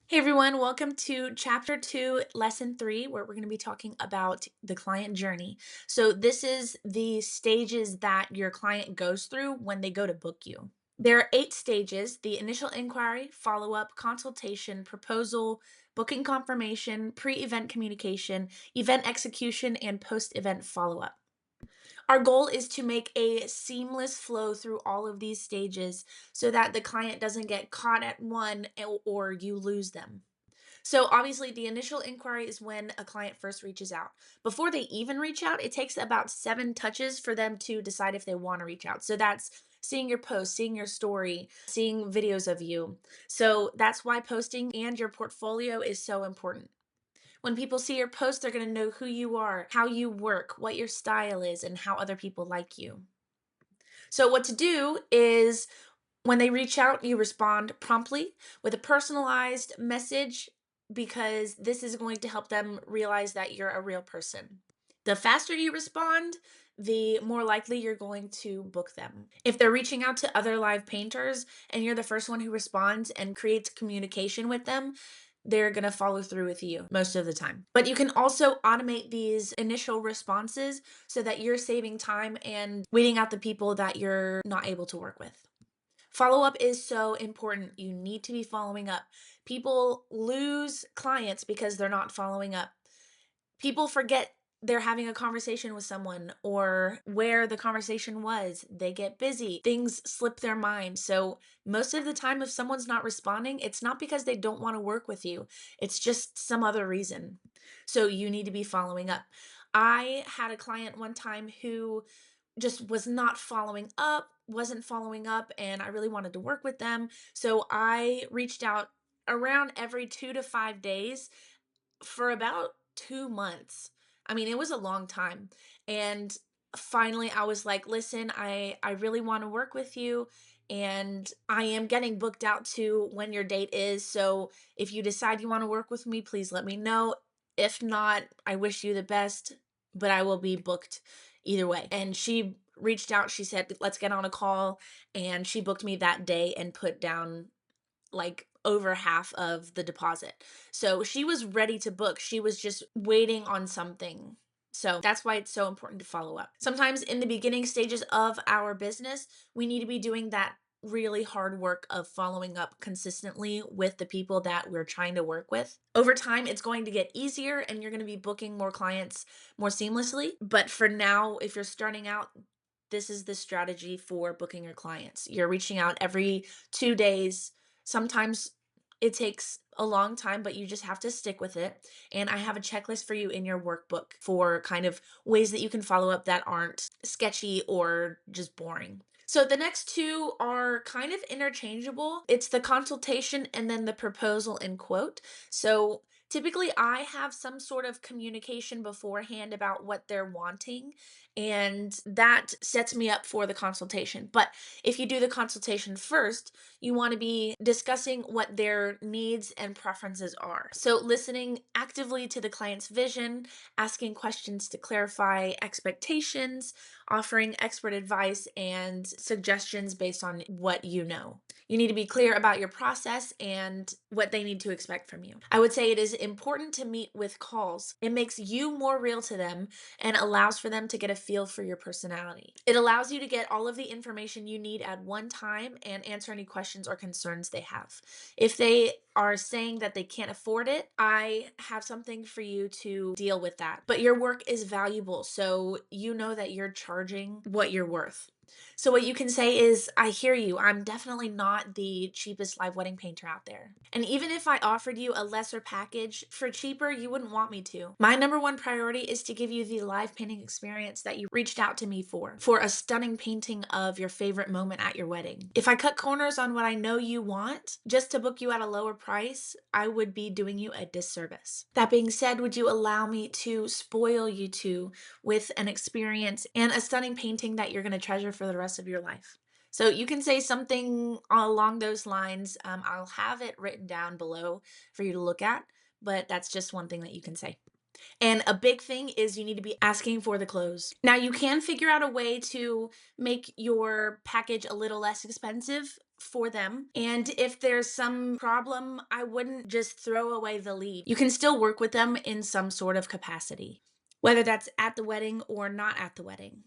Hey everyone, welcome to chapter 2, lesson 3, where we're going to be talking about the client journey. So, this is the stages that your client goes through when they go to book you. There are 8 stages: the initial inquiry, follow up, consultation, proposal, booking confirmation, pre event communication, event execution, and post event follow up. Our goal is to make a seamless flow through all of these stages so that the client doesn't get caught at one or you lose them. So obviously, the initial inquiry is when a client first reaches out. Before they even reach out, it takes about 7 touches for them to decide if they want to reach out. So that's seeing your post, seeing your story, seeing videos of you. So that's why posting and your portfolio is so important. When people see your post, they're going to know who you are, how you work, what your style is, and how other people like you. So, what to do is when they reach out, you respond promptly with a personalized message because this is going to help them realize that you're a real person. The faster you respond, the more likely you're going to book them. If they're reaching out to other live painters and you're the first one who responds and creates communication with them, they're going to follow through with you most of the time. But you can also automate these initial responses so that you're saving time and weeding out the people that you're not able to work with. Follow up is so important. You need to be following up. People lose clients because they're not following up. People forget they're having a conversation with someone or where the conversation was. They get busy, things slip their mind. So, most of the time, if someone's not responding, it's not because they don't want to work with you, it's just some other reason. So, you need to be following up. I had a client one time who just was not following up, wasn't following up, and I really wanted to work with them. So I reached out around every 2 to 5 days for about 2 months. I mean, it was a long time. And finally I was like, listen, I really want to work with you. And I am getting booked out to when your date is. So if you decide you want to work with me, please let me know. If not, I wish you the best, but I will be booked either way. And she reached out, she said, let's get on a call. And she booked me that day and put down like over half of the deposit. So she was ready to book. She was just waiting on something. So that's why it's so important to follow up. Sometimes in the beginning stages of our business, we need to be doing that really hard work of following up consistently with the people that we're trying to work with. Over time, it's going to get easier and you're going to be booking more clients more seamlessly. But for now, if you're starting out, this is the strategy for booking your clients. You're reaching out every 2 days. Sometimes it takes a long time, but you just have to stick with it. And I have a checklist for you in your workbook for kind of ways that you can follow up that aren't sketchy or just boring. So the next two are kind of interchangeable. It's the consultation and then the proposal and quote. So typically I have some sort of communication beforehand about what they're wanting, and that sets me up for the consultation. But if you do the consultation first, you want to be discussing what their needs and preferences are. So, listening actively to the client's vision, asking questions to clarify expectations, offering expert advice and suggestions based on what you know. You need to be clear about your process and what they need to expect from you. I would say it is important to meet with calls. It makes you more real to them and allows for them to get a feel for your personality. It allows you to get all of the information you need at one time and answer any questions or concerns they have. If they are saying that they can't afford it, I have something for you to deal with that. But your work is valuable, so you know that you're charging what you're worth. So, what you can say is, I hear you. I'm definitely not the cheapest live wedding painter out there. And even if I offered you a lesser package for cheaper, you wouldn't want me to. My number one priority is to give you the live painting experience that you reached out to me for a stunning painting of your favorite moment at your wedding. If I cut corners on what I know you want just to book you at a lower price, I would be doing you a disservice. That being said, would you allow me to spoil you two with an experience and a stunning painting that you're going to treasure for the rest of your life? So you can say something along those lines. I'll have it written down below for you to look at, but that's just one thing that you can say. And a big thing is you need to be asking for the clothes. Now, you can figure out a way to make your package a little less expensive for them. And if there's some problem, I wouldn't just throw away the lead. You can still work with them in some sort of capacity, whether that's at the wedding or not at the wedding.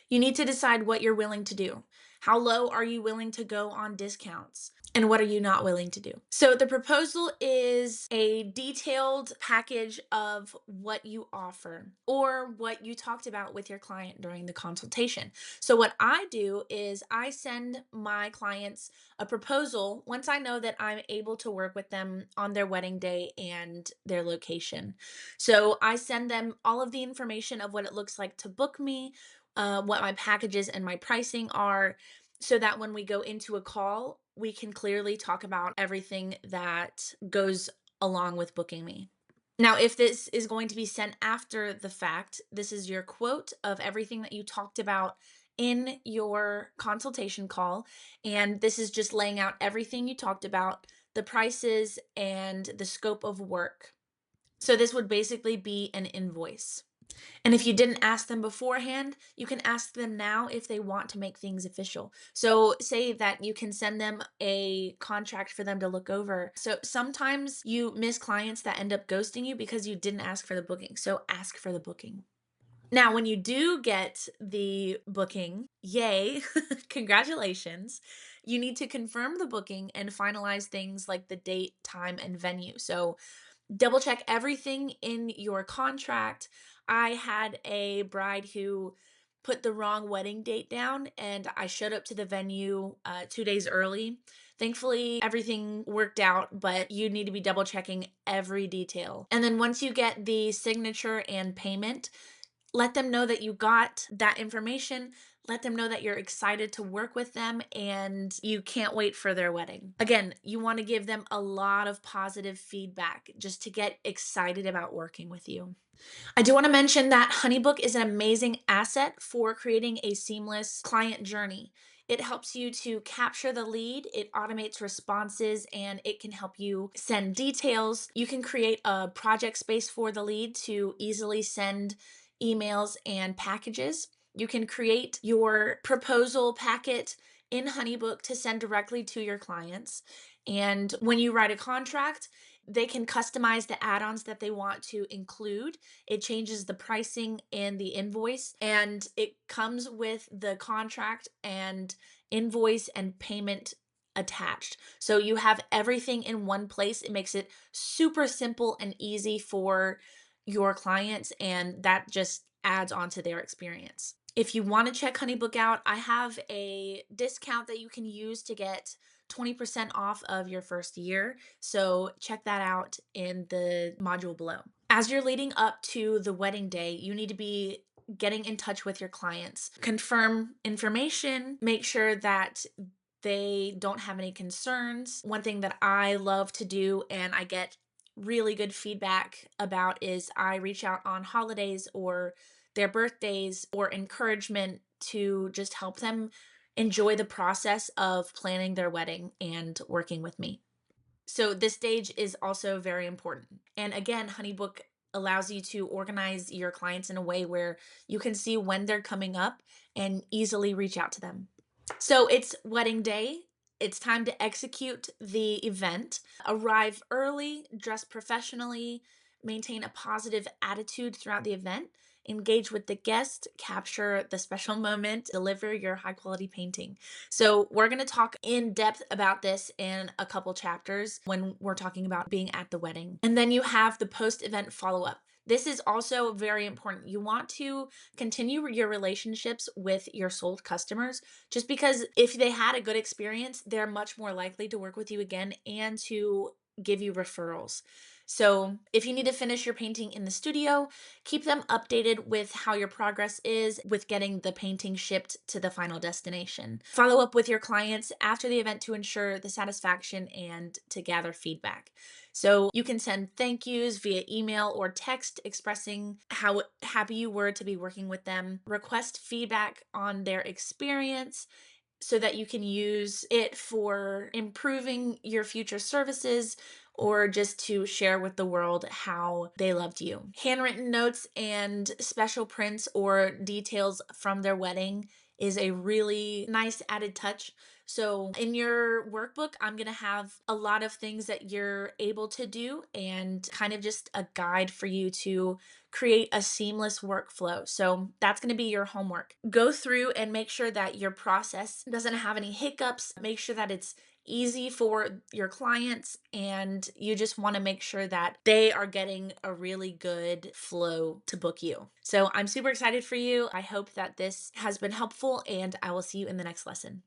You need to decide what you're willing to do. How low are you willing to go on discounts? And what are you not willing to do? So, the proposal is a detailed package of what you offer or what you talked about with your client during the consultation. So, what I do is I send my clients a proposal once I know that I'm able to work with them on their wedding day and their location. So, I send them all of the information of what it looks like to book me, what my packages and my pricing are, so that when we go into a call, we can clearly talk about everything that goes along with booking me. Now, if this is going to be sent after the fact, this is your quote of everything that you talked about in your consultation call. And this is just laying out everything you talked about, the prices, and the scope of work. So, this would basically be an invoice. And if you didn't ask them beforehand, you can ask them now if they want to make things official. So, say that you can send them a contract for them to look over. So, sometimes you miss clients that end up ghosting you because you didn't ask for the booking. So, ask for the booking. Now, when you do get the booking, yay, congratulations. You need to confirm the booking and finalize things like the date, time, and venue. So, double check everything in your contract. I had a bride who put the wrong wedding date down, and I showed up to the venue 2 days early. Thankfully, everything worked out, but you need to be double checking every detail. And then once you get the signature and payment, let them know that you got that information. Let them know that you're excited to work with them and you can't wait for their wedding. Again, you want to give them a lot of positive feedback just to get excited about working with you. I do want to mention that HoneyBook is an amazing asset for creating a seamless client journey. It helps you to capture the lead, it automates responses, and it can help you send details. You can create a project space for the lead to easily send emails and packages. You can create your proposal packet in HoneyBook to send directly to your clients. And when you write a contract, they can customize the add ons that they want to include. It changes the pricing and the invoice, and it comes with the contract and invoice and payment attached. So you have everything in one place. It makes it super simple and easy for your clients, and that just adds on to their experience. If you want to check HoneyBook out, I have a discount that you can use to get 20% off of your first year. So check that out in the module below. As you're leading up to the wedding day, you need to be getting in touch with your clients. Confirm information, make sure that they don't have any concerns. One thing that I love to do and I get really good feedback about is I reach out on holidays or their birthdays or encouragement to just help them enjoy the process of planning their wedding and working with me. So this stage is also very important. And again, HoneyBook allows you to organize your clients in a way where you can see when they're coming up and easily reach out to them. So it's wedding day. It's time to execute the event. Arrive early, dress professionally, maintain a positive attitude throughout the event, engage with the guest, capture the special moment, deliver your high quality painting. So, we're going to talk in depth about this in a couple chapters when we're talking about being at the wedding. And then you have the post event follow up. This is also very important. You want to continue your relationships with your sold customers just because if they had a good experience, they're much more likely to work with you again and to give you referrals. So, if you need to finish your painting in the studio, keep them updated with how your progress is with getting the painting shipped to the final destination. Follow up with your clients after the event to ensure the satisfaction and to gather feedback. So, you can send thank yous via email or text expressing how happy you were to be working with them. Request feedback on their experience so that you can use it for improving your future services or just to share with the world how they loved you. Handwritten notes and special prints or details from their wedding is a really nice added touch. So in your workbook, I'm going to have a lot of things that you're able to do and kind of just a guide for you to create a seamless workflow. So that's going to be your homework. Go through and make sure that your process doesn't have any hiccups. Make sure that it's easy for your clients, and you just want to make sure that they are getting a really good flow to book you. So I'm super excited for you. I hope that this has been helpful, and I will see you in the next lesson.